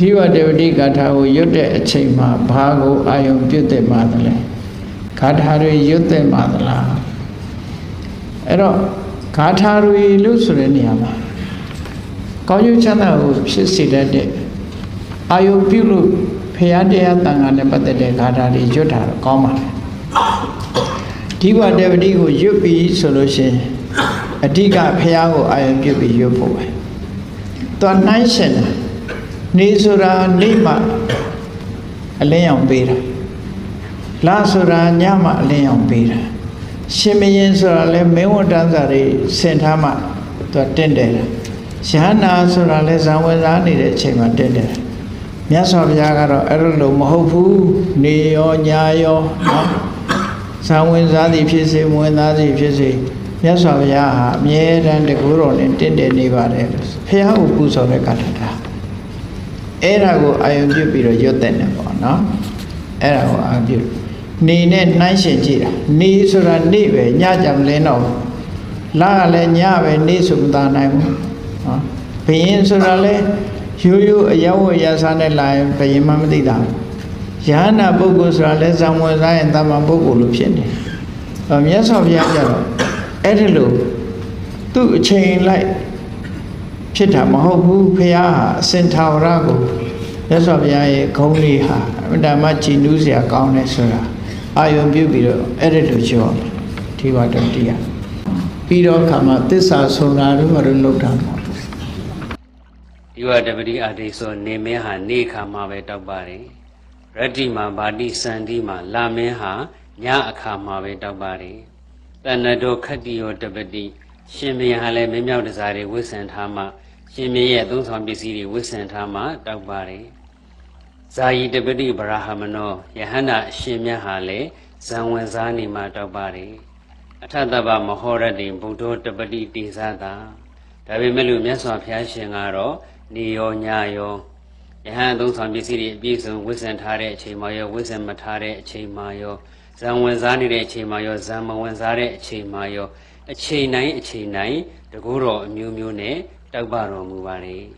Thiva Devati Gatha Yutte Chima Bhago Ayum Pute Madale Gatharu Yutte Madala Ero Gatharu Lusureniama Koyu Chana Shisida Ayum Pulu Payadea Tanga Nepate Gathari Jota Koma Thiva Devati who Yupi solution Atika Payago Ayum Yupi Yupo To nation Nisura Nima Aleon Bira Lasura Nyama Aleon Bira Shimian Surale Mewa Danzari Sentama to Tender Shana Surale Zawazani the Chema Tender Miasov Yagaro Erlo Mohopu Neo Nyayo Sawazadi Pisi Munazi Pisi Miasov Yaha Mier and the Guru and Tender Nivares Pia Upuso de Catata Erago Ayum Jupiter Yotenabo, no? Erago Ayum Nine Nice Jira, Ni Sura Nive, Nyajam Leno, La Lenyave, Nisumdanam, Payin Surale, Yuyu, Yawo Yasane Lai, Payimamadida, Jana Bogus Rale, Samuza and Tamabogu Lupini. Yes of Yajaro, Edilu, two chain light. Chita Mahobu Pia Centaurago, that's of Yay Koniha, Damachi Nusia Kaunesura, Ayum Bubiro, editor John, Tiva Tia. Pido Kama, this are Sonaru or Lotan. You are Deputy Adiso, Nemeha, Nika Mave Tabari, Redima Badi Sandima, Lameha, Nya Akamawe Tabari, Tanado Katio Deputy. Shimmy Hale Mimia Desire, Wissant Hama, Shimmy at those on BC, Wissant Hama, Dagbari. Zai Deputy Barahamano, Yahana Shimya Hale, Sanwazani Matabari. Atadaba Mahora de Budo Deputy Dizada. Tabimelu Miasa Piashingaro, Neo Nyayo. Yahan those on BC, Bison, Wissant Hare, Chimayo, Wissant Matare, Chimayo, Sanwazani Chimayo, Zamawanzare, Chimayo. A chain nine, the Guru Mune, Dagbaro Mubari.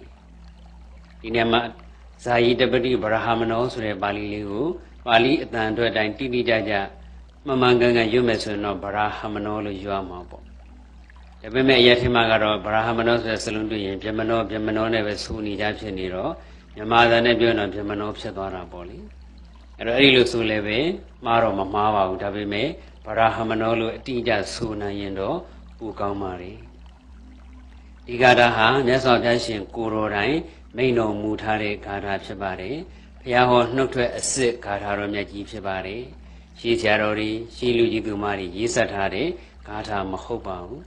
Inama Zai Deputy Barahamanos, Bali Liu, Bali Tando Tini Jaja, Mamanganga Yumesun, Barahamano, Yuamabo. The Beme Yatimagaro, Barahamanos, Salundu, Gemano, never Suni Japseniro, Yamada Nebuno, Gemano, Shadora Boli. And Rilu Suleve, Maro Mamawa, Tabime. Parahamanolu Tija Suna Yendo, Ukamari. Igadaha, Nesa Dashin Kuro Rai, Maino Mutare Kara Chabare, Piaho Nokta Sik Kataro Maki Chabare, She Jarori, She Lujigumari, Yisatare, Kata Mahobau.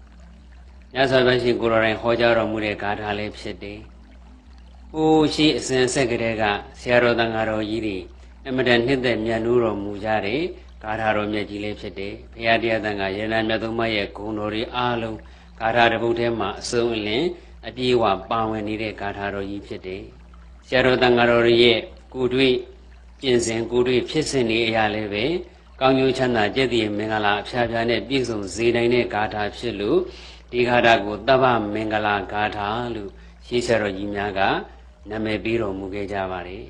Nasa Dashin Kuro Rai Hojaro Mure Kata Lepsede. O she is Segrega, Sierra Dangaro Yiri, Emadan hit them Yanuro Mujare. Kataro Mejile Pede, Piadia Danga, Yena Medumaya, Kunori Alu, Katara Butema, Solin, a Diwa, Bawanide, Kataro Yipede. Sierra Dangarorie, Goodwi, Jinsen, Goodwi, Pisini, Yaleve, Gangu Chana, Jedi, Mengala, Chapane, Bizum, Zidane, Gata, Chilu, Digadago, Daba, Mengala, Gata, Lu, Shisero Yimaga, Name Biro Mugejavari,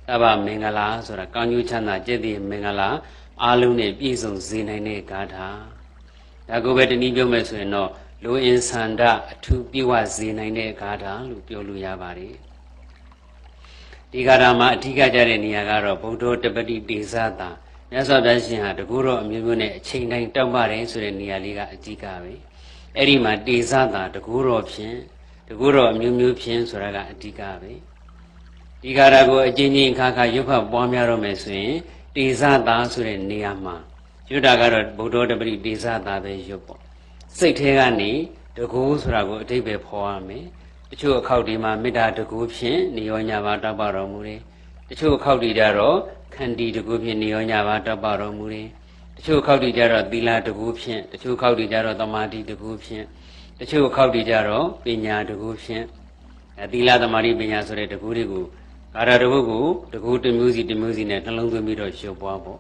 Daba Mengala, Sora Gangu Chana, Jedi, Mengala, Alune Bizum Zinane Gata. Dagobe de Nibio Mesueno, Lu Insanda, two Biwa Zinane Gata, Lupiolu Yavari. Digarama, Tigajare Niagara, Bodo Deputy Dizata, Nasa Dashina, the Guru Mune, Chinging Tambare, Surenialiga Tikawe. Erima Dizata, the Guru of Shin, the Guru of Mumu Pien Suraga Tikawe. Digarago, Jini Kaka Yupa Bomyaro Mesuin. Dizada Sure Niama. Judagaro Bodo Deputy Dizada Bejupo. Sitegani, the goose rago, Tibe Poame. The two Kaudima Mida the Gupshin, Nionya Vata Baromuri. The two Kaudidaro, Kandi the Gupin, Nionya Vata Baromuri. The two Kaudidaro, Dila the Gupshin, the two Kaudidaro, the Mati the Gupshin. The two Kaudidaro, Binya the Gupshin. Adila the Mari Binya Sure the Gurigu. Ararugu, the good music, net along the middle of Shopabo.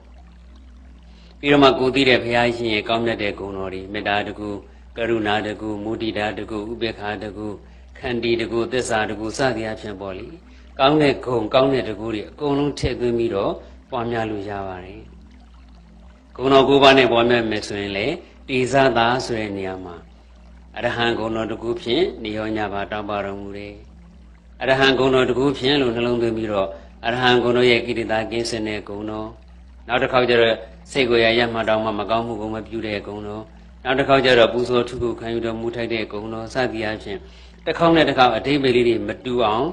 Pirama Gudi de Piashi, a Comna de Gunori, Medadagu, Karuna de Gu, Mudi Dadagu, Ubeka de Gu, Kandi de Gu, Desa de Gu, Sadi Action Boli, ကောင်းတဲ့ဂုဏ်ကောင်းတဲ့တကူတွေအကုန်လုံးထည့်သွင်းပြီးတော့ပွားများလို့ရပါတယ်ဂုဏ်တော်9ပါးနဲ့ပွားများမယ်ဆိုရင်လေတိဇာတာဆိုတဲ့နေရာမှာအရဟံဂုဏ်တော်တကူဖြင့်နေရောညပါတောင်းပါတော်မူတယ်အရဟံဂုဏ်တော်တကူဖြင့်လို့နှလုံးသွင်းပြီးတော့အရဟံဂုဏ်တော်ရဲ့ကိရိတာကင်းစင်တဲ့ဂုဏ်တော်နောက်တစ်ခါကျတော့စိတ်ကိုရရမှတောင်းမှမကောင်းမှုကိုမပြုတဲ့ဂုဏ်တော်နောက်တစ်ခါကျတော့ပူဇော်ထုခုခံယူတော်မူထိုက်တဲ့ဂုဏ်တော်စသည်အချင်းတစ်ခေါက်နဲ့တစ်ခေါက်အတိတ်ပဲလေးတွေမတူအောင်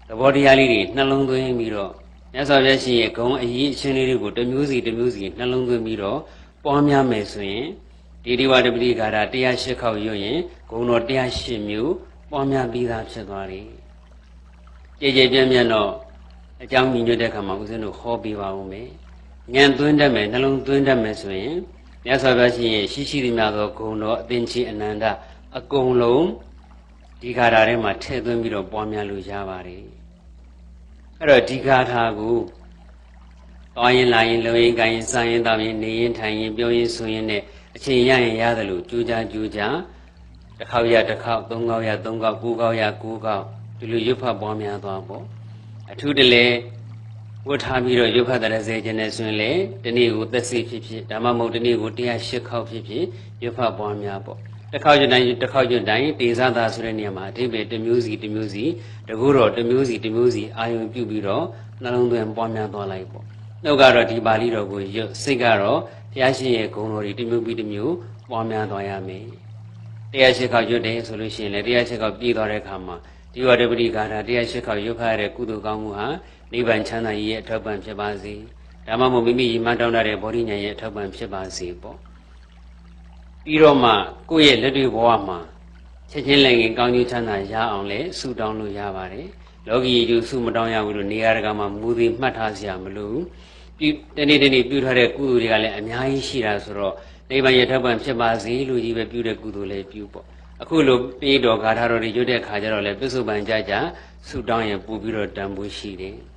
သဘောတရားလေးတွေနှလုံးသွင်းပြီးတော့မြတ်စွာဘုရားရှင်ရဲ့ဂုဏ်အရေးအချင်းလေးတွေကိုတစ်မျိုးစီတစ်မျိုးစီနှလုံးသွင်းပြီးတော့ပွားများမယ်ဆိုရင်ဒီဒီဝတ္တပတိဂါထာ108ခေါက်ရွတ်ရင်ဂုဏ်တော်108မျိုးပွားများပြီးသားဖြစ်သွားတယ်ကြည်ကြည်ပြန့်ပြန့်တော့အကြောင်းညီညွတ်တဲ့အခါမှာဦးဇင်းတို့ဟောပြပါဦးမယ်ဉာဏ်သွင်းတတ်မယ်နှလုံးသွင်းတတ်မယ်ဆိုရင်မြတ်စွာဘုရားရှင်ရဲ့ရှိသမျှသောဂုဏ်တော်အသင်္ချေအနန္တအကုန်လုံးဒီဂါထာထဲမှာထည့်သွင်းပြီးတော့ပွားများလို့ရပါတယ်အဲ့တော့ဒီဂါထာကိုသွားရင်လာရင်လုံရင်ကိုင်ရင်စားရင်တောင်းရင်နေရင်ထိုင်ရင်ပြောရင်ဆိုရင်နဲ့အချိန်ရရင်ရတယ်လို့ကြိုးကြားတစ်ခေါက်ရတစ်ခေါက်သုံးခေါက်ရသုံးခေါက်ကိုးခေါက်ရကိုးခေါက်ဒီလိုရွတ်ဖတ်ပွားများသွားပေါ့အထူးတလဲဝတ်ထားပြီးတော့ရုပ်ခတ်တဲ့စေခြင်းနဲ့ဆိုရင်လေဒီနေ့ကိုသက်စီဖြစ်ဖြစ်ဓမ္မမဟုတ်ဒီနေ့ကို108ခေါက်ဖြစ်ဖြစ်ရုပ်ဖတ်ပွားများပေါ့တစ်ခေါက်ကျွတ်တိုင်းတေဇာတာဆိုတဲ့နေရာမှာအဓိပ္ပာယ်တစ်မျိုးစီတကူတော့တစ်မျိုးစီအာယုံပြုပြီးတော့နှလုံးသွင်းပွားများသွားလိုက်ပေါ့နှုတ်ကတော့ဒီပါဠိတော်ကိုရွတ်စိတ်ကတော့ဘုရားရှင်ရဲ့ဂုဏ်တော်တွေတစ်မျိုးပြီးတစ်မျိုးပွားများသွားရမယ်108ခေါက်ရွတ်တယ်ဆိုလို့ရှိရင်လေ108ခေါက်ပြည့်သွားတဲ့အခါမှာဒီဝတ္တပတိဂါထာ108ခေါက်ရွတ်ခရတဲ့ကုသိုလ်ကောင်းမှုဟာနိဗ္ဗာန်ချမ်းသာရဲ့အထောက်ပံ့ဖြစ်ပါစေ။ဒါမှမဟုတ်မိမိရည်မှန်းတောင်းတတဲ့ဗောဓိဉာဏ်ရဲ့အထောက်ပံ့ဖြစ်ပါစေပေါ့။ပြီးတော့မှကိုယ့်ရဲ့လက်တွေ့ဘဝမှာချက်ချင်းလည်းငင်ကောင်းကျိုးချမ်းသာရအောင်လဲဆုတောင်းလို့ရပါတယ်။လောကီရည်ကျိုးဆုမတောင်းရဘူးလို့နေရာတကာမှာမူသည်မှတ်ထားစရာမလိုဘူး။တနေ့ပြုထားတဲ့ကုသိုလ်တွေကလည်းအများကြီးရှိတာဆိုတော့နိဗ္ဗာန်ရဲ့အထောက်ပံ့ဖြစ်ပါစေလို့ကြီးပဲပြုတဲ့ကုသိုလ်လည်းပြုပေါ့။အခုလိုပြေတော်ဂါထာတော်တွေရွတ်တဲ့အခါကျတော့လေပစ္စုပန်ကြဆုတောင်းရင်ပို့ပြီးတော့တန်ဖိုးရှိတယ်။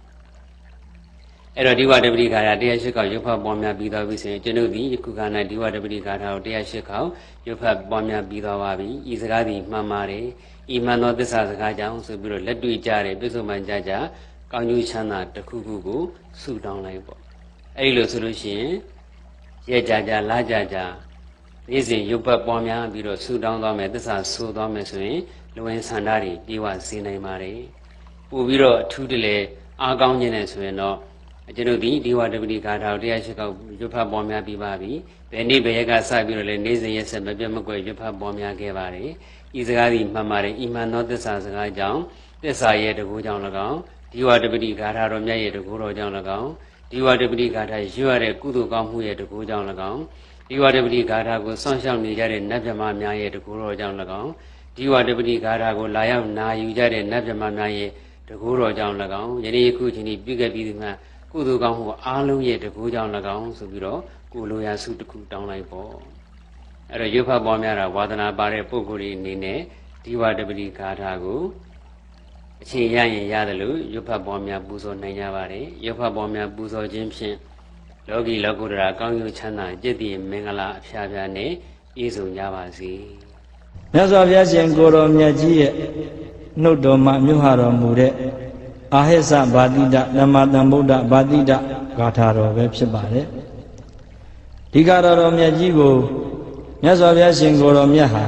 အဲ့တော့ဒီဝတ္တပတိဂါထာ108ခေါက်ရုပ်ဖတ်ပွားများပြီးသွားပြီဆိုရင်ကျွန်ုပ်ဒီယခုခါ၌ဒီဝတ္တပတိဂါထာကို108ခေါက်ရုပ်ဖတ်ပွားများပြီးသွားပါပြီ။ဤစကားသည်မှန်ပါတယ်။ဤမှန်သောသစ္စာစကားကြောင့်ဆိုပြီးတော့လက်တွေ့ကြတဲ့ပြစ္ဆုတ်မှန်ကြကောင်းကျိုးချမ်းသာတစ်ခုခုကိုဆုတောင်းလိုက်ပေါ့။အဲ့ဒီလိုဆိုလို့ရှိရင်ရက်ကြလာကြနေ့စဉ်ရုပ်ဖတ်ပွားများပြီးတော့ဆုတောင်းသွားမယ်သစ္စာဆိုသွားမယ်ဆိုရင်လူဝင်ဆန္ဒတွေပြေဝစေနိုင်ပါတယ်။ပို့ပြီးတော့အထူးတလဲအားကောင်းခြင်းနဲ့ဆိုရင်တော့ကျွန်တော်ဒီဝတ္တပတိဂါထာကို108ခေါက်ရွတ်ဖတ်ပွားများပြီးပါပြီ။ဘယ်နေ့ဘယ်ရက်ကစပြီးတော့လဲနေ့စဉ်ရက်ဆက်မပြတ်မကွက်ရွတ်ဖတ်ပွားများခဲ့ပါတယ်။ဤစကားသည်မှန်ပါတယ်။ဤမှန်သောသစ္စာစကားကြောင့်သစ္စာရဲ့တကူကြောင့်၎င်းဒီဝတ္တပတိဂါထာတော်မြတ်ရဲ့တကူတော်ကြောင့်၎င်းဒီဝတ္တပတိဂါထာရွတ်ရတဲ့ကုသိုလ်ကောင်းမှုရဲ့တကူကြောင့်၎င်းဒီဝတ္တပတိဂါထာကိုစောင့်ရှောက်နေကြတဲ့နတ်မြတ်များရဲ့တကူတော်ကြောင့်၎င်းဒီဝတ္တပတိဂါထာကိုလာရောက်နာယူကြတဲ့နတ်မြတ်များရဲ့တကူတော်ကြောင့်၎င်းယနေ့ခုချိန်ဒီပြုခဲ့ပြီးဒီမှာကုသိုလ်ကောင်းမှုအားလုံးရဲ့တကူကြောင့်၎င်းဆိုပြီးတော့ကိုလိုရာစုတစ်ခုတောင်းလိုက်ပေါ့အဲ့တော့ရုပ်ဖတ်ပွားများတာဝါသနာပါတဲ့ပုဂ္ဂိုလ်တွေအနေနဲ့ဒီဝတ္တပတိဂါထာကိုအချိန်ရရင်ရတယ်လို့ရုပ်ဖတ်ပွားများပူဇော်နိုင်ကြပါတယ်ရုပ်ဖတ်ပွားများပူဇော်ခြင်းဖြင့်လောကီလောကုတ္တရာကောင်းကျိုးချမ်းသာจิตတိမင်္ဂလာအဖျားဖျားနဲ့ပြည့်စုံကြပါစေမြတ်စွာဘုရားရှင်ကိုယ်တော်မြတ်ကြီးရဲ့နှုတ်တော်မှာမြုပ်ဟာတော်မူတဲ့အာဟိစဗာတိတသမ္မာသမ္ဗုဒ္ဓဗာတိတဂါထာတော်ပဲဖြစ်ပါတယ်ဒီဂါထာတော်မြတ်ကြီးကိုမြတ်စွာဘုရားရှင်ကိုယ်တော်မြတ်ဟာ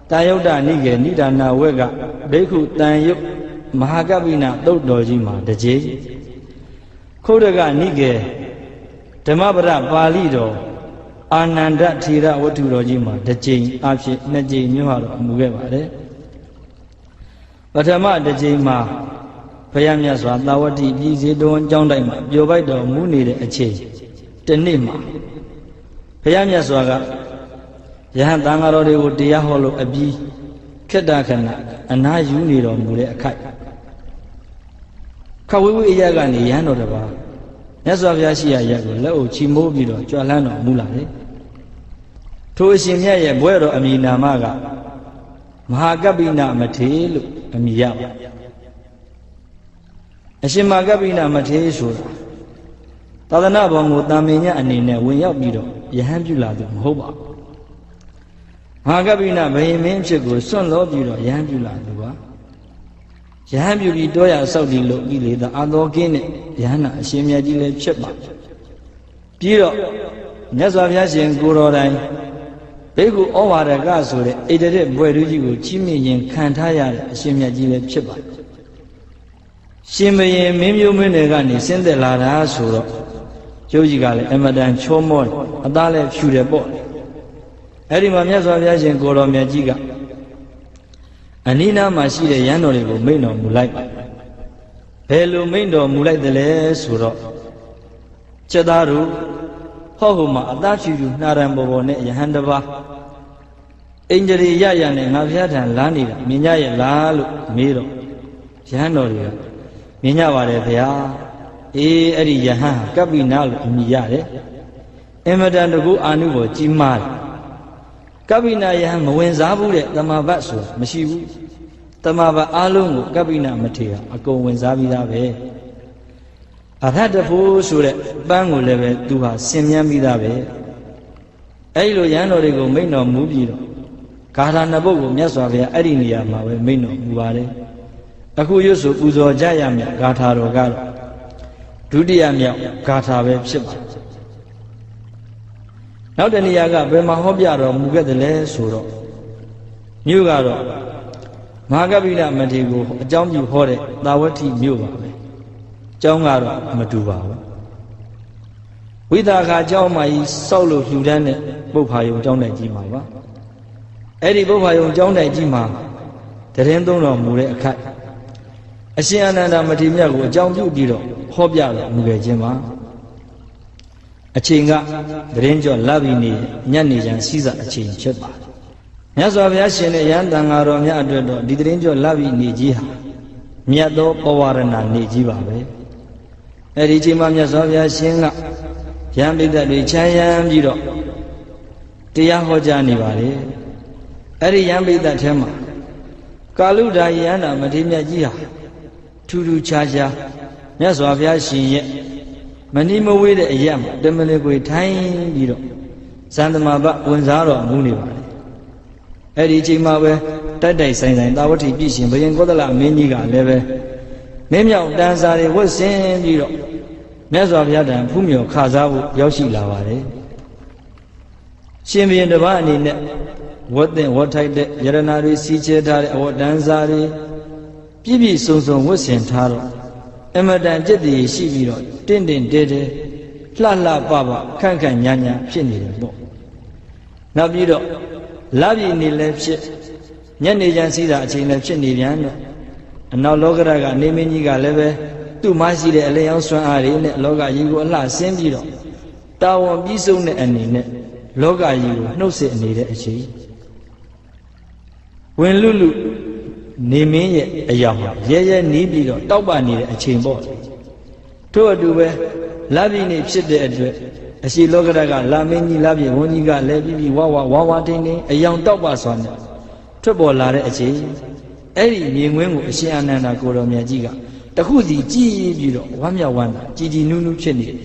တာယုဒ္ဓနိကေနိဒာနာဝက်ကဒိက္ခုတန်ယုတ်မဟာကပိနသုတ်တော်ကြီးမှာတကြေခုဒကနိကေဓမ္မပဒပါဠိတော်အာနန္ဒထေရဝတ္ထုတော်ကြီးမှာတစ်ကြိမ်အဖြစ်နှစ်ကြိမ်မြှွားတော်မူခဲ့ပါတယ်ပထမတစ်ကြိမ်မှာဘုရားမြတ်စွာသာဝတိပြည်စေတော်ကျောင်းတိုင်းမှာပျော်ပိုက်တော်မူနေတဲ့အချိန်တစ်နေ့မှာဘုရားမြတ်စွာကယဟန်သံဃာတော်တွေကိုတရားဟောလို့အပြီးခေတ္တခဏအနာယူနေတော်မူတဲ့အခိုက်ခဝိဝိအရာကနေရဟန်းတော်တစ်ပါးမြတ်စွာဘုရားရှိရာရက်ကိုလက်အုပ်ချီမိုးပြီးတော့ကြွလှမ်းတော်မူလာတယ်ထိုအရှင်မြတ်ရဲ့ဘွဲ့တော်အမည်နာမကမဟာကပ္ပိနမထေရလို့အမည်ရပါအရှင်မဟာကပ္ပိနမထေရဆိုတာသာသနာ့ဘောင်ကိုတာမင်ညအနေနဲ့ဝင်ရောက်ပြီးတော့ယဟန်ပြုလာသူမဟုတ်ပါဘူးမဟာကပ္ပိနဘယင်မင်းဖြစ်ကိုစွန့်လောပြီးတော့ယဟန်ပြုလာသူပါ ယဟန်ပြုပြီးတောရအဆောက်ဒီလို့ဤလေသာအာတော်ကင်းတဲ့ယဟန္တာအရှင်မြတ်ကြီးလည်းဖြစ်ပါပြီးတော့မြတ်စွာဘုရားရှင်ကိုတော်တိုင်ဘေကုဩဝါဒကဆိုတဲ့ဣတရက်ဘွယ်သူကြီးကိုချီးမြှင့်ရင်ခံထားရတဲ့အရှင်မြတ်ကြီးလည်းဖြစ်ပါရှင်ဘုရင်မင်းမျိုးမင်းတွေကနေဆင်းသက်လာတာဆိုတော့ကျိုးကြီးကလည်းအမတန်ချောမောတယ်အသားလည်းဖြူတယ်ပေါ့အဲ့ဒီမှာမြတ်စွာဘုရားရှင်ကိုတော်မြတ်ကြီးကအနိနာမှာရှိတဲ့ရဟန်းတော်တွေကိုမိန့်တော်မူလိုက်ဘယ်လိုမိန့်တော်မူလိုက်တယ်လဲဆိုတော့ကျက်သားတို့ဟောဟိုမှာအသားဖြူဖြူနှာရံပေါ်ပေါ်နဲ့ယဟန်တစ်ပါးအင်္ဂရိရရနဲ့ငါဘုရားထံလာနေတာမြင်ကြရဲ့လားလို့မေးတော့ယဟန်တော်တွေကမြင်ကြပါတယ်ဗျာအေးအဲ့ဒီယဟန်ကပ္ပိနာလို့အမည်ရတယ်အင်မတန်တကူအာနုဘောကြီးမားတယ်ကပ္ပိနာယဟန်မဝင်စားဘူးတဲ့တမဘတ်ဆိုတာမရှိဘူးတမဘတ်အားလုံးကိုကပ္ပိနာမထေရအကုန်ဝင်စားပြီးသားပဲအရဟတဖို့ဆိုတဲ့ပန်းကိုလည်းပဲသူဟာဆင်မြန်းပြီးသားပဲအဲ့လိုရဟန်းတော်တွေကိုမိန့်တော်မူပြီးတော့ဂါထာနှစ်ပုဒ်ကိုမြတ်စွာဘုရားအဲ့ဒီနေရာမှာပဲမိန့်တော်မူပါတယ်အခုရွတ်ဆိုပူဇော်ကြရမယ်ဂါထာတော်ကတော့ဒုတိယမြောက်ဂါထာပဲဖြစ်ပါတယ်နောက်တနေရာကဘယ်မှာဟောပြတော်မူခဲ့တယ်လဲဆိုတော့မြို့ကတော့မဟာကပ္ပိလမထေရကိုအကြောင်းပြုဟောတဲ့သာဝတိမြို့ပါပဲကျောင်းကတော့မတူပါဘူးဝိသခာကျောင်းမှာကြီးစောက်လို့လှူဒန်းတဲ့ပုပ္ပာယုံကျောင်းတိုင်ကြီးမှာပါအဲ့ဒီပုပ္ပာယုံကျောင်းတိုင်ကြီးမှာတရင်သုံးတော်မူတဲ့အခိုက်အရှင်အာနန္ဒမထေရမြတ်ကိုအကြောင်းပြုပြီးတော့ဟောပြတော်မူခဲ့ခြင်းပါအချိန်ကတရင်ကျော်လပြီနေညနေချမ်းစီးစာအချိန်ဖြစ်ပါတယ်မြတ်စွာဘုရားရှင်ရဲ့ရဟန်းတန်ဃာတော်များအတွက်တော့ဒီတရင်ကျော်လပြီနေကြီးဟာမြတ်သောပဝရဏနေကြီးပါပဲအဲ့ဒီချိန်မှာမြတ်စွာဘုရားရှင်ကယံပိဋကတွေချမ်းရမ်းပြီးတော့တရားဟောကြားနေပါလေအဲ့ဒီယံပိဋကထဲမှာကာလုဒာယန္တာမထေရမြတ်ကြီးဟာထူးထူးခြားခြားမြတ်စွာဘုရားရှင်ရဲ့မဏိမဝေးတဲ့အရက်မှာတမလကွေထိုင်းပြီးတော့ဇန်သမဘဝင်စားတော်မူနေပါလေအဲ့ဒီချိန်မှာပဲတိုက်တိုက်ဆိုင်ဆိုင်သာဝတိပြည်ရှင်ဘုရင်ကောသလမင်းကြီးကလည်းပဲမင်းမြောက်တန်စာတွေဝတ်ဆင်ပြီးတော့မြတ်စွာဘုရားတန်ဖူးမြော်ခါစားဖို့ရောက်ရှိလာပါတယ်ရှင်ဘုရင်တစ်ပါးအနေနဲ့ဝတ်သင့်ဝတ်ထိုက်တဲ့ယရနာတွေစီချဲထားတဲ့အဝတ်တန်စာတွေပြည့်ပြည့်စုံစုံဝတ်ဆင်ထားတော့အမတန်จิตတည်ရှိပြီးတော့တင့်တင့်တဲတဲလှလှပပခန့်ခန့်ညာညာဖြစ်နေတယ်ပေါ့နောက်ပြီးတော့လပြည့်နေလည်းဖြစ်ညနေချမ်းစီးတာအချိန်လည်းဖြစ်နေပြန်တော့အနောက်လောကရကနေမင်းကြီးကလည်းပဲသူ့မရှိတဲ့အလျောင်းစွမ်းအားတွေနဲ့လောကကြီးကိုအလှဆင်းပြီးတော့တာဝန်ပြီးဆုံးတဲ့အနေနဲ့လောကကြီးကိုနှုတ်ဆက်နေတဲ့အချိန်ဝင်လူလူနေမင်းရဲ့အရာမှာရဲရဲနီးပြီးတော့တောက်ပနေတဲ့အချိန်ပေါ့ထို့အတူပဲလပြည့်နေဖြစ်တဲ့အတွက်အရှိလောကရကလာမင်းကြီးလပြည့်ဝန်ကြီးကလည်းပြီးဝဝတင်းတင်းအယောင်တောက်ပစွာနဲ့ထွက်ပေါ်လာတဲ့အချိန်အဲ့ဒီမြင်ကွင်းကိုအရှင်အာနန္ဒာကိုတော်မြတ်ကြီးကတခုစီကြည်ပြီးတော့ဝမ်းမြောက်ဝမ်းသာကြည်ကြည်နူးနူးဖြစ်နေတယ်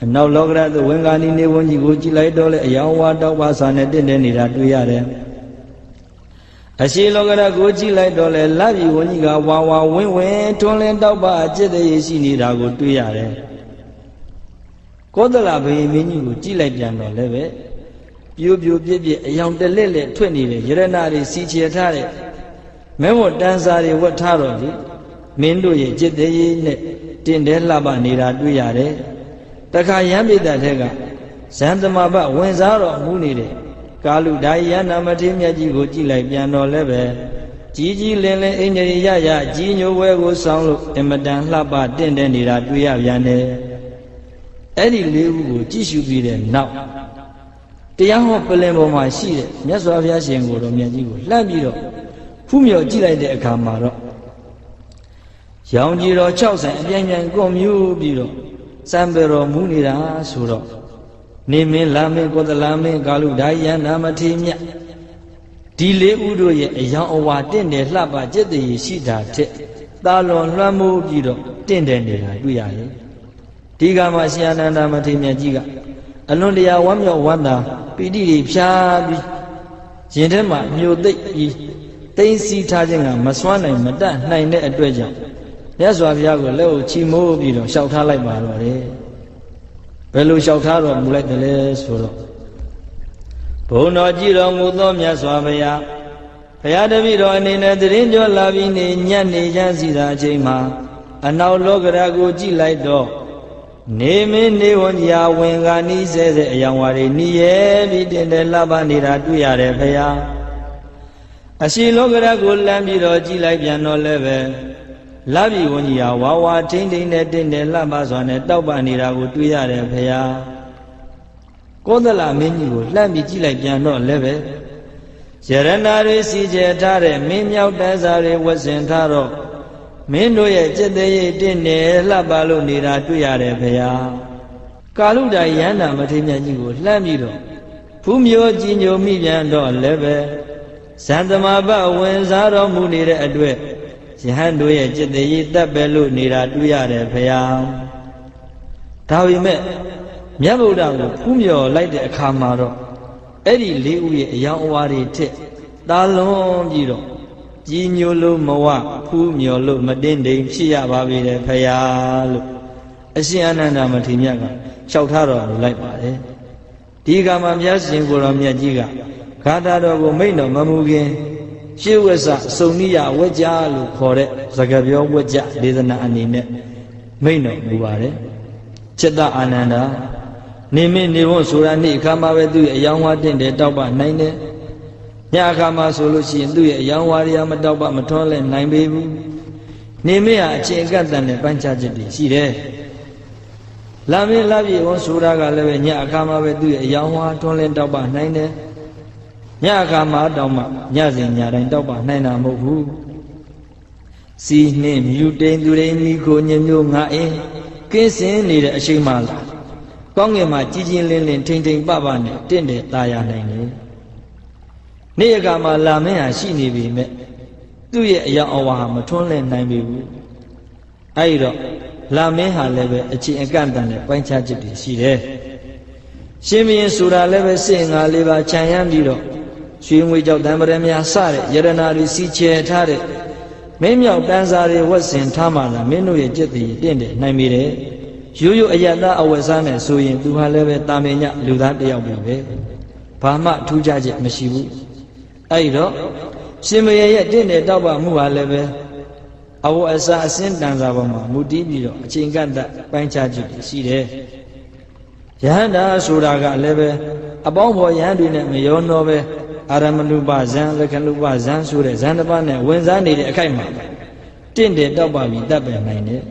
အနောက်လောကရသို့ဝင်္ဂာနီနေဝန်ကြီးကိုကြည်လိုက်တော့လေအယောင်ဝါတောက်ပစွာနဲ့တင့်တယ်နေတာတွေ့ရတယ်အရှိလောကရကိုကြည်လိုက်တော့လေလပြည့်ဝန်ကြီးကဝါဝင်းထွန်းလင်းတောက်ပအကျစ်တည်းရှိနေတာကိုတွေ့ရတယ်ကောသလဘုရင်မင်းကြီးကိုကြည်လိုက်ပြန်တော့လည်းပဲပြိုပြစ်အယောင်တလက်လက်ထွက်နေတဲ့ယရနာတွေစီချေထားတဲ့မဲမောတန်စာတွေဝတ်ထားတော့လေမင်းတို့ရဲ့จิตသေးနဲ့တင်တဲလှပနေတာတွေ့ရတယ်တခါယံပိတထက်ကဇန်သမဘဝင်စားတော်မူနေတဲ့ကာလုဒာယန္နာမထေရမြတ်ကြီးကိုကြည်လိုက်ပြန်တော့လည်းပဲကြီးကြီးလင်းလင်းအင်္ဂရိရကြီးညိုဝဲကိုဆောင်းလို့အမတန်လှပတင့်တဲ့နေတာတွေ့ရပြန်တယ်အဲ့ဒီလေးခုကိုကြည့်ရှုပြီးတဲ့နောက်တရားဟောပလင်ပေါ်မှာရှိတဲ့မြတ်စွာဘုရားရှင်ကိုတော်မြတ်ကြီးကိုလှမ်းပြီးတော့ဖူးမြော်ကြည့်လိုက်တဲ့အခါမှာတော့ရောင်ကြီးတော်6ဆိုင်အပြိုင်ကွန်မြူပြီးတော့စံပေတော်မူနေတာဆိုတော့နေမင်းလာမင်းကောသလမင်းကာလုဒာယန္နာမထေရမြတ်ဒီလေးဦးတို့ရဲ့အယောင်အဝါတင့်တယ်လှပจิตတည်ရှိတာတဲ့သာလွန်လွှမ်းမိုးပြီးတော့တင့်တယ်နေတာတွေ့ရတယ်ဒီကမှာရှင်အာနန္ဒမထေရမြတ်ကြီးကအလွန်တရာဝမ်းမြောက်ဝမ်းသာပီတိတွေဖြားပြီးရင်ထဲမှာမြို့သိပ်ပြီး သိမ့်စီထားခြင်းကမစွမ်းနိုင်မတတ်နိုင်တဲ့အတွက်ကြောင့်မြတ်စွာဘုရားကိုလက်ကိုချီမိုးပြီးတော့လျှောက်ထားလိုက်ပါတော့တယ်ဘယ်လိုလျှောက်ထားတော်မူလိုက်တယ်လဲဆိုတော့ဘုံတော်ကြည်တော်မူသောမြတ်စွာဘုရားဘုရားတပည့်တော်အနေနဲ့တရင်ကျော်လာပြီးနေညံ့နေချမ်းစီသာအချိန်မှာအနောက်လောကရာကိုကြည့်လိုက်တော့နေမင်းနေဝန်ရာဝင်ကနီးဆဲဆဲအယောင်ဝါတွေနီးရဲ့ပြီးတင်တယ်လှပနေတာတွေ့ရတယ်ဘုရားအရှိလောကရာကိုလမ်းပြီးတော့ကြည့်လိုက်ပြန်တော့လည်းပဲလပြီဝန်ကြီးဟာဝါဝါထိမ့်ထိမ့်နဲ့တင်တယ်လှပစွာနဲ့တောက်ပနေတာကိုတွေ့ရတယ်ဘုရားကောသလမင်းကြီးကိုလှမ်းပြီးကြည့်လိုက်ပြန်တော့လည်းပဲရတနာတွေစီကျဲထားတဲ့မင်းမြောက်တန်းစာတွေဝတ်ဆင်ထားတော့မင်းတို့ရဲ့จิตသေးရိတ်တင့်တယ်လှပလို့နေတာတွေ့ရတယ်ဗျာကာလုဒ္ဒယန္တာမထေရမြတ်ကြီးကိုလှမ်းပြီးတော့ဖူးမျိုးကြီးညိုမိပြန်တော့လည်းပဲဇန်သမဘဝင်စားတော်မူနေတဲ့အတွက်ယဟန်တို့ရဲ့จิตသေးရိတ်တပ်ပဲလို့နေတာတွေ့ရတယ်ဗျာဒါပေမဲ့မြတ်ဗုဒ္ဓကိုဖူးမြော်လိုက်တဲ့အခါမှာတော့အဲ့ဒီလေးဦးရဲ့အယောင်အဝါတွေထက်တာလွန်ပြီးတော့ကြီးညိုလို့မဝဖူးမြော်လို့မတင်းတိမ်ဖြစ်ရပါပြီလေဖယားလို့အရှင်အနန္ဒမထေရမြတ်ကလျှောက်ထားတော်မူလိုက်ပါတယ်ဒီကမှာမြတ်ရှင်ကိုယ်တော်မြတ်ကြီးကဂါထာတော်ကိုမိန့်တော်မမူခင်ရှေးဝက်စစုံနိယဝက်ကြလို့ခေါ်တဲ့စကားပြောဝက်ကြဒေသနာအနေနဲ့မိန့်တော်မူပါတယ်จิตအာနန္ဒာနေမင်းနေဖို့ဆိုတာနေ့အခါမှာပဲသူ့ရဲ့အယောင်ဝါတင့်တယ်တောက်ပနိုင်တယ်ညအခါမှာဆိုလို့ရှိရင်သူ့ရဲ့အယောင်ဝါရီမတောက်ပမထွန်းလဲနိုင်ပေဘူးနေမင်းဟာအချိန်ကတန်တဲ့ပန်းချချက်တွေရှိတယ်လာမင်းလာပြေဝန်ဆိုတာကလည်းပဲညအခါမှာပဲသူ့ရဲ့အယောင်ဝါထွန်းလဲတောက်ပနိုင်တယ်ညအခါမှာတောက်မှညစဉ်ညတိုင်းတောက်ပနိုင်တာမဟုတ်ဘူးစီနှင်းမြူတိန်သူရိမိကိုညမျိုးငါအင်းကင်းစင်နေတဲ့အချိန်မှလာကောင်းငင်မှာကြီးကြီးလင်းလင်းထိန်ထိန်ပပနဲ့တင့်တယ်ตายရနိုင်တယ်နေ့အခါမှာလာမင်းဟာရှိနေပြီမဲ့သူ့ရဲ့အယောင်အဝါဟာမထွန်းလဲနိုင်ပြီဘူးအဲဒီတော့လာမင်းဟာလည်းပဲအချင်းအကန့်တန်တဲ့ပိုင်းခြားချက်တွေရှိတယ်ရှင်ဘုရင်ဆိုတာလည်းပဲစေငါလေးပါခြံရမ်းပြီးတော့ရွှေငွေကြောက်တံပရမများစတဲ့ယရနာတွေစီချဲထားတဲ့မင်းမြောက်တန်းစာတွေဝတ်ဆင်ထားမှလာမင်းတို့ရဲ့จิตတည်တင့်တယ်နိုင်ပြီတယ်ရိုးရိုးအယတအဝတ်စားနဲ့ဆိုရင်သူဟာလည်းပဲတာမင်ညလူသားတယောက်ပဲဘာမှထူးခြားချက်မရှိဘူးအဲ့တော့ရှင်မရေရဲ့တင့်တယ်တောက်ပမှုဟာလည်းပဲအဝတ်အစားအစင်းတန်စာပေါ်မှာမူတည်ပြီးတော့အချိန်ကတ္တပိုင်းခြားချက်ရှိတယ်ယဟန္တာဆိုတာကလည်းပဲအပေါင်းဖော်ယဟန်တွေနဲ့မရောတော့ပဲအာရမဏုပဇံလက္ခဏုပဇံဆိုတဲ့ဇန်တစ်ပါးနဲ့ဝင်စားနေတဲ့အခိုက်မှာတင့်တယ်တောက်ပပြီးတတ်ပင်နိုင်တယ်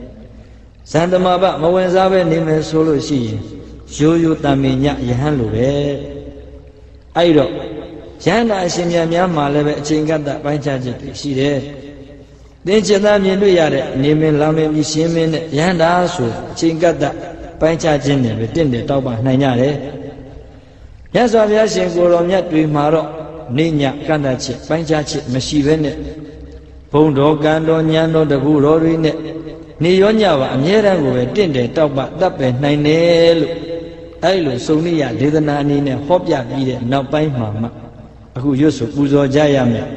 ဇန်သမဘမဝင်စားပဲနေမယ်ဆိုလို့ရှိရင်ရိုးရိုးတမင်ညယဟန်လိုပဲအဲ့တော့ယဟန္တာအရှင်မြတ်များမှာလည်းပဲအချိန်ကတ္တပိုင်းခြားချက်တွေရှိတယ်သင်္ချေသားမြင်တွေ့ရတဲ့နေမင်းလာမင်းပြီးရှင်မင်းနဲ့ယဟန္တာဆိုအချိန်ကတ္တပိုင်းခြားခြင်းနဲ့ပဲတင့်တယ်တောက်ပနိုင်ကြတယ်မြတ်စွာဘုရားရှင်ကိုယ်တော်မြတ်တွေမှာတော့နေညကတ္တချက်ပိုင်းခြားချက်မရှိဘဲနဲ့ဘုံတော်ကံတော်ဉာဏ်တော်တကူတော်တွေနဲ့နေရောညပါအမြဲတမ်းကိုပဲတင့်တယ်တောက်ပတတ်ပဲနိုင်တယ်လို့အဲ့လိုစုံနိယဒေသနာအနေနဲ့ဟောပြပြီးတဲ့နောက်ပိုင်းမှာမှအခုရွတ်ဆိုပူဇော်ကြရမယ်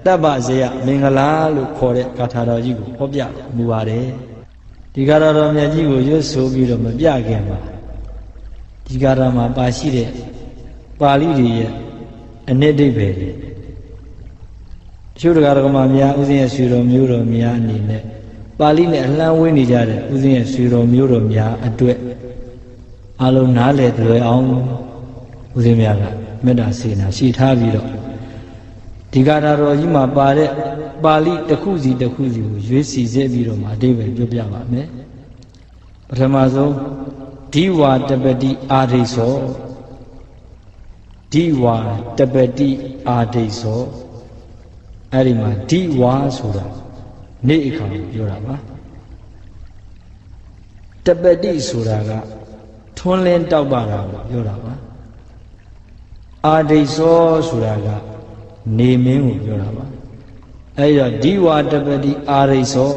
တပ္ပဇေယမင်္ဂလာလို့ခေါ်တဲ့ဂါထာတော်ကြီးကိုဟောပြမူပါတယ်ဒီဂါထာတော်မြတ်ကြီးကိုရွတ်ဆိုပြီးတော့မပြခင်မှာဒီဂါထာမှာပါရှိတဲ့ပါဠိတွေရဲ့အနည်းအဓိပ္ပာယ်တွေရှုဒကာရကမများဥစဉ်ရဲ့ဆွေတော်မျိုးတော်များအနေနဲ့ပါဠိနဲ့အလှမ်းဝေးနေကြတဲ့ဥစဉ်ရဲ့ဆွေတော်မျိုးတော်များအတွက်အလုံးနားလည်လွယ်အောင်ဥစဉ်များကမေတ္တာစေနာရှိထားပြီးတော့ဒီဂါထာတော်ကြီးမှာပါတဲ့ပါဠိတစ်ခုစီတစ်ခုစီကိုရွေးစီစေပြီးတော့မှအဓိပ္ပာယ်ပြောပြပါမယ်ပထမဆုံးဒီဝါတပတိအာဒိသောဒီဝါတပတိအာဒိသောအဲ့ဒီမှာဒီဝါဆိုတာနေ့အခါကိုပြောတာပါတပတိဆိုတာကထွန်းလင်းတောက်ပတာကိုပြောတာပါအာဒိသောဆိုတာကနေမင်းကိုပြောတာပါအဲ့တော့ဒီဝါတပတိအာဒိသော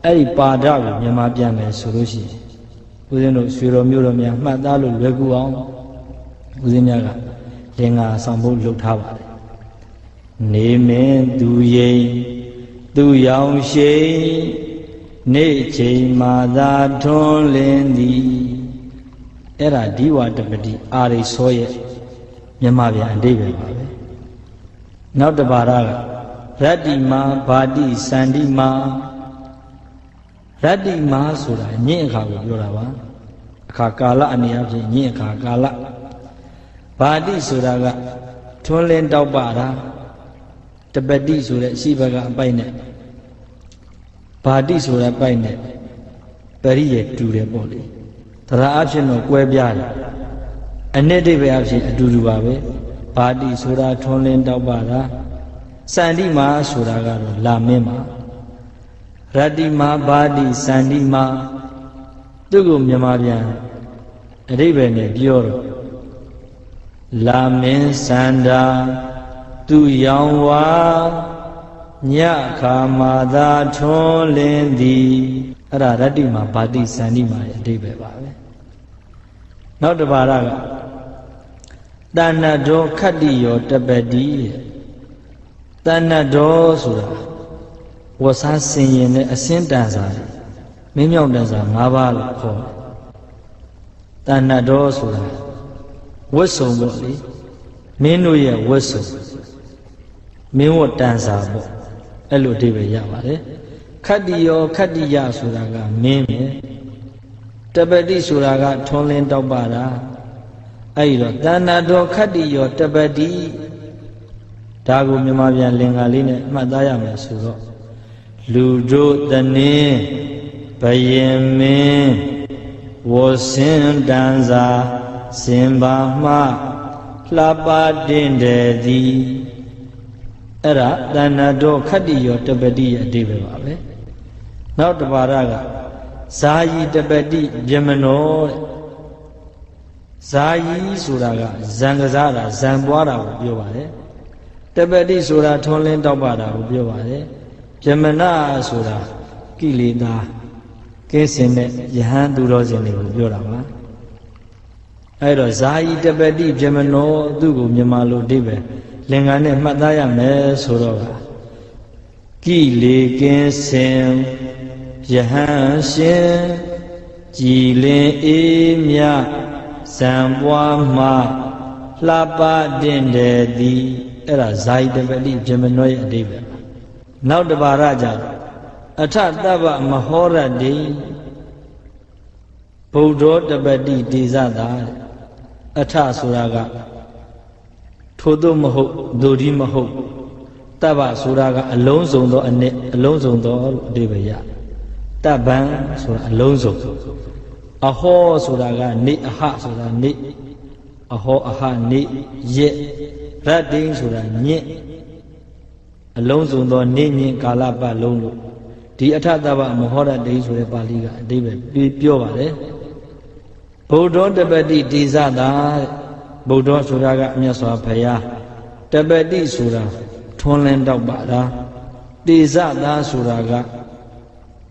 အဲ့ဒီပါဒကိုမြန်မာပြန်မယ်ဆိုလို့ရှိရင်ဦးဇင်းတို့ရွှေတော်မျိုးတော်များမှတ်သားလို့လွယ်ကူအောင်ဦးဇင်းများကလင်္ကာဆောင်ဖို့လုပ်ထားပါတယ် နေမင်းသူရိမ်သူရောင်ရှိန်နေ့ချိန်မှာသာထွန်းလင်းသည်အဲ့ဒါဒီဝတပတိအာရိသောရဲ့မြန်မာပြန်အဓိပ္ပာယ်ပါပဲနောက်တစ်ပါးကရတ္တိမာဗာတိစန္တိမာရတ္တိမာဆိုတာညင့်အခါကိုပြောတာပါအခါကာလအနေအချင်းညင့်အခါကာလဗာတိဆိုတာကထွန်းလင်းတောက်ပတာတပတိဆိုတဲ့အရှိဘကအပိုက်နဲ့ဗာတိဆိုတဲ့အပိုက်နဲ့ပရိယေတူတယ်ပေါ့လေတရားအဖြစ်တော့ကွဲပြားတယ်အနှစ်တိပဲအဖြစ်အတူတူပါပဲဗာတိဆိုတာထွန်းလင်းတောက်ပတာစန္တိမာဆိုတာကတော့လာမင်းမှာရတ္တိမာဗာတိစန္တိမာသူ့ကိုမြန်မာပြန်အဓိပ္ပာယ်နဲ့ပြောတော့လာမင်းစန္ဒာသူရောင်ဝါညခါမာသာထွန်းလင်းသည်အဲ့ဒါရတ္တိမာဗာတိစန္တိမာရဲ့အဓိပ္ပာယ်ပါပဲနောက်တစ်ပါးကတဏ္ဏဒောခတ္တိယောတပတိတဏ္ဏဒောဆိုတာဝဆာဆင်ရင်နဲ့အစင်းတန်စာမင်းမြောက်တန်စာ၅ပါးလို့ခေါ်တယ်တဏ္ဏဒောဆိုတာဝတ်စုံပေါ့လေမင်းတို့ရဲ့ဝတ်စုံမင်းဝတ်တန်စာပေါ့အဲ့လိုအဓိပ္ပာယ်ရပါတယ်ခတ္တိယောခတ္တိယဆိုတာကမင်းပဲတပတိဆိုတာကထွန်းလင်းတောက်ပတာအဲ့ဒီတော့တဏ္ဏဒောခတ္တိယောတပတိဒါကိုမြန်မာပြန်လင်္ကာလေးနဲ့မှတ်သားရမယ်ဆိုတော့လူတို့တနင်းဘယင်မင်းဝစင်တန်စာစင်ပါမှလှပတင်တယ်သည်အဲ့ဒါတဏ္ဏဒောခတ္တိယောတပတိရဲ့အဓိပ္ပာယ်ပါပဲနောက်တစ်ပါးကဇာယီတပတိဗြဟ္မနောတဲ့ဇာယီဆိုတာကဇံကစားတာဇံပွားတာကိုပြောပါတယ်တပတိဆိုတာထွန်းလင်းတောက်ပတာကိုပြောပါတယ်ဗြဟ္မဏဆိုတာကိလေသာကင်းစင်တဲ့ယဟန်သူတော်စင်တွေကိုပြောတာပါအဲ့တော့ဇာယီတပတိဗြဟ္မနောသူ့ကိုမြန်မာလိုအဓိပ္ပာယ်လင်္ကာနဲ့မှတ်သားရမယ်ဆိုတော့ကိလေကင်းစင်ယဟန်ရှင်ကြည်လင်အေးမြဇံပွားမှလှပတင်တယ်သည်အဲ့ဒါဇာယီတပတိဗြဟ္မနောရဲ့အဓိပ္ပာယ်နောက်တစ်ပါးကြတော့အထတဗ္ဗမဟောရတိဗုဒ္ဓောတပတိဒေဇတာအထဆိုတာကထို့သို့မဟုတ်ဒုတိမဟုတ်တဗ္ဗဆိုတာကအလုံးစုံသောအနည်းအလုံးစုံသောလို့အဓိပ္ပာယ်ရတဗ္ဗံဆိုတာအလုံးစုံအဟောဆိုတာကနေအဟဆိုတာနေအဟောအဟနေရက်ရတ္တိဆိုတာညင့်အလုံးစုံသောနေညင်ကာလပတ်လုံးလို့ဒီအထတဗ္ဗမဟောရတိဆိုတဲ့ပါဠိကအဓိပ္ပာယ်ပြောပါတယ်ဗုဒ္ဓောတပတိတိဇတာဗုဒ္ဓောဆိုတာကအမြတ်စွာဘုရားတပတိဆိုတာထွန်းလင်းတောက်ပါတာတိဇတာဆိုတာက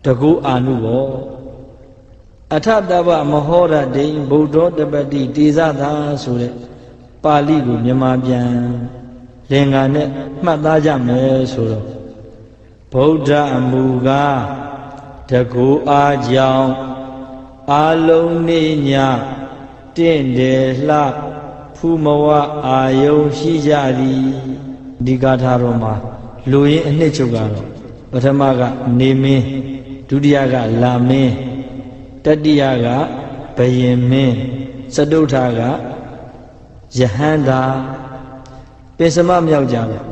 တကူအာနုဘောအထတဗ္ဗမဟောရတိဗုဒ္ဓောတပတိတိဇတာဆိုတဲ့ပါဠိကိုမြန်မာပြန်လင်္ကာနဲ့မှတ်သားကြမယ်ဆိုတော့ဗုဒ္ဓအမူကားတကူအားကြောင့်အာလုံးနေညတင့်တယ်လှဖူးမဝအာယုံရှိကြသည်ဒီဂါထာတော်မှာလူရင်းအနှစ်ချုပ်ကတော့ပထမကနေမင်းဒုတိယကလာမင်းတတိယကဘယင်မင်းစတုထကယဟန္တာပိစမမြောက်ကြတယ်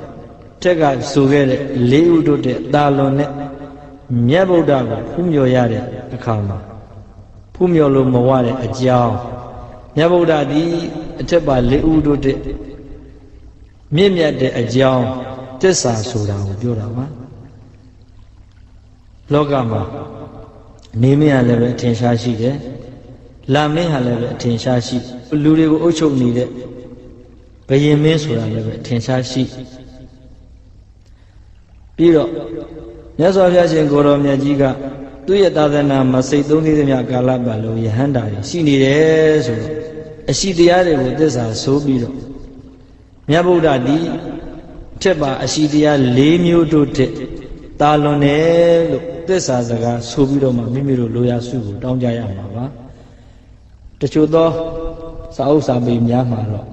ထက်ကဆိုခဲ့တဲ့လေးဥတို့တဲ့တာလွန်နဲ့မြတ်ဗုဒ္ဓကိုဖူးမြော်ရတဲ့အခါမှာဖူးမြော်လို့မဝတဲ့အကြောင်းမြတ်ဗုဒ္ဓဒီအထက်ပါလေးဥတို့တဲ့မြင့်မြတ်တဲ့အကြောင်းသစ္စာဆိုတာကိုပြောတာပါလောကမှာနေမင်းကလည်းပဲအထင်ရှားရှိတယ်လာမင်းဟာလည်းပဲအထင်ရှားရှိလူတွေကိုအုပ်ချုပ်နေတဲ့ဘယင်မင်းဆိုတာလည်းပဲအထင်ရှားရှိပြီးတော့မြတ်စွာဘုရားရှင်ကိုရောမြတ်ကြီးကသူ့ရဲ့သာသနာမှာစိတ်သုံးသမျှကာလပတ်လုံးယဟန္တာတွေရှိနေတယ်ဆိုတော့အရှိတရားတွေကိုသစ္စာဆိုပြီးတော့မြတ်ဗုဒ္ဓဒီထ ထက်ပါအရှိတရား၄မျိုးတို့ထက်တာလွန်တယ်လို့သစ္စာစကားဆိုပြီးတော့မှမိမိတို့လိုရာစုကိုတောင်းကြရမှာပါတချို့သောစာအုပ်စာပေများမှာတော့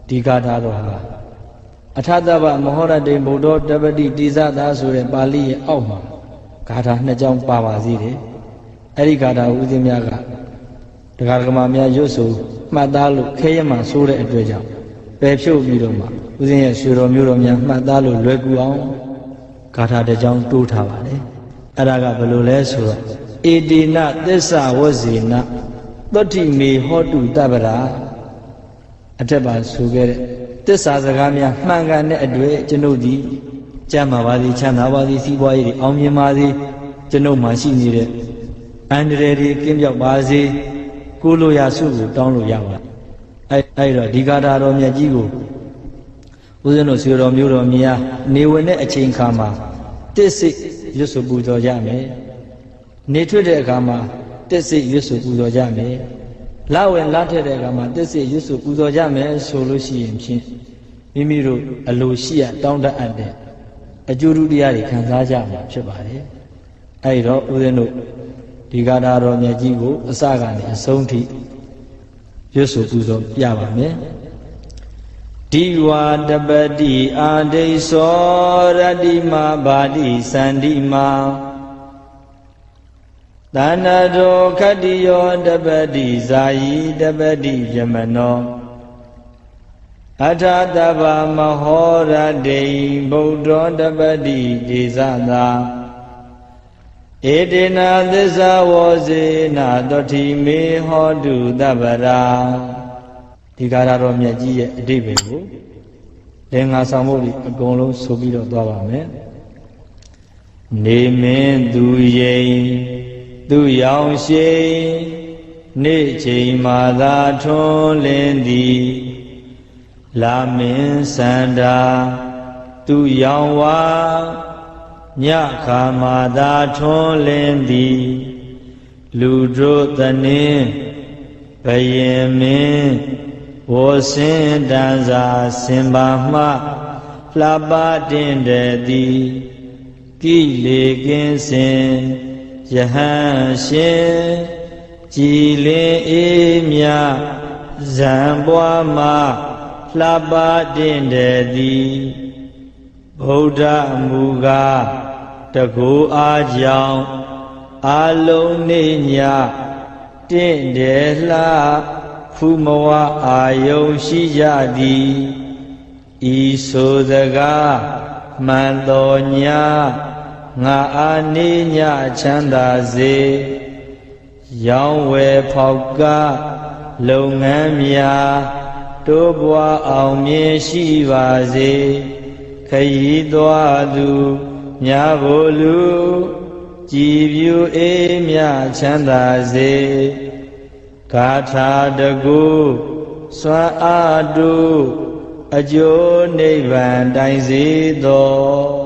ဒီဂါထာတော်ဟာအထသဗ္ဗမဟောရတေဗုဒ္ဓတပတိတိဇသာဆိုတဲ့ပါဠိရဲ့အောက်မှာဂါထာ2ကြောင်းပါပါသေးတယ်အဲ့ဒီဂါထာဦးဇင်းများကဒကာဒကမာများရွတ်ဆိုမှတ်သားလို့ခဲရမှဆိုတဲ့အတွက်ကြောင့်ပယ်ဖြုတ်ပြီးတော့မှဦးဇင်းရဲ့ဆွေတော်မျိုးတော်များမှတ်သားလို့လွယ်ကူအောင်ဂါထာတစ်ကြောင်းတိုးထားပါတယ်အဲ့ဒါကဘယ်လိုလဲဆိုတော့ဧတေနသစ္စာဝဇ္ဇေနသောတိမေဟောတုတပ္ပရာအထက်ပါဆိုခဲ့တဲ့သစ္စာစကားများမှန်ကန်တဲ့အတွေ့ကျွန်ုပ်ဒီကျမ်းမာပါသည်ချမ်းသာပါသည်စီးပွားရေးအောင်မြင်ပါသည်ကျွန်ုပ်မှာရှိနေတဲ့အန္တရာယ်တွေကင်းပြောက်ပါစေကိုလိုရာစုကိုတောင်းလို့ရပါအဲ့တော့ဒီဂါထာတော်မြတ်ကြီးကိုဦးဇင်းတို့ဆွေတော်မျိုးတော်များနေဝင်တဲ့အချိန်ခါမှာတစ်စိတ်ရွတ်ဆိုပူဇော်ကြမယ်နေထွက်တဲ့အခါမှာတစ်စိတ်ရွတ်ဆိုပူဇော်ကြမယ်လဝင်လထက်တဲ့အခါမှာတစ်စိတ်ရွတ်ဆိုပူဇော်ကြမယ်ဆိုလို့ရှိရင်ဖြင့်မိမိတို့အလိုရှိရတောင်းတအပ်တဲ့အကျိုးတရားတွေခံစားကြမှာဖြစ်ပါတယ်အဲ့တော့ဦးဇင်းတို့ဒီဂါထာတော်မြတ်ကြီးကိုအစကနေအဆုံးထိရွတ်ဆိုပူဇော်ပြပါမယ်ဒီဝါတပတိအာဒိသောရတ္တိမဘာတိစန္ဒီမာသနတောခတ္တိယောတပတိဇာယီတပတိယမနောအထာတဗ္ဗမဟောရတေဗုဒ္ဓောတပတိဒေသသာဧတေနသစ္စာဝဇေနသောတိမေဟောတုတပ္ပရာဒီဂါထာတော်မြတ်ကြီးရဲ့အဓိပ္ပာယ်ကိုလင်္ကာဆောင်ဖို့ဒီအကုန်လုံးဆိုပြီးတော့သွားပါမယ်နေမင်းသူရိန်သူရောင်ရှိနေ့ချိန်မှသာထွန်းလင်းသည်လာမင်းစန္ဒာသူရောင်ဝါညခါမှသာထွန်းလင်းသည်လူတို့သနင်းဘယင်မင်းဝစင်တန်စာစင်ပါမှလှပတင်တဲ့သည်ကိလေကင်းစင်ယဟန်ရှင်ကြည်လင်းအေးမြဇံပွားမှလှပတင်တဲ့သည်ဗုဒ္ဓမူကားတကူအားကြောင့်အလုံးနေညတင့်တယ်လှဖူမဝအာယုံရှိကြသည်ဤဆိုစကားမှန်တော်ညာငါအာနေညချမ်းသာစေရောင်းဝယ်ဖောက်ကားလုပ်ငန်းများတိုးပွားအောင်မြင်ရှိပါစေခရီးသွားသူများဘို့လူကြည်ပြူအေးမြချမ်းသာစေဂါထာတကူစွမ်းအားတူအကျိုးနိဗ္ဗာန်တိုင်စေသော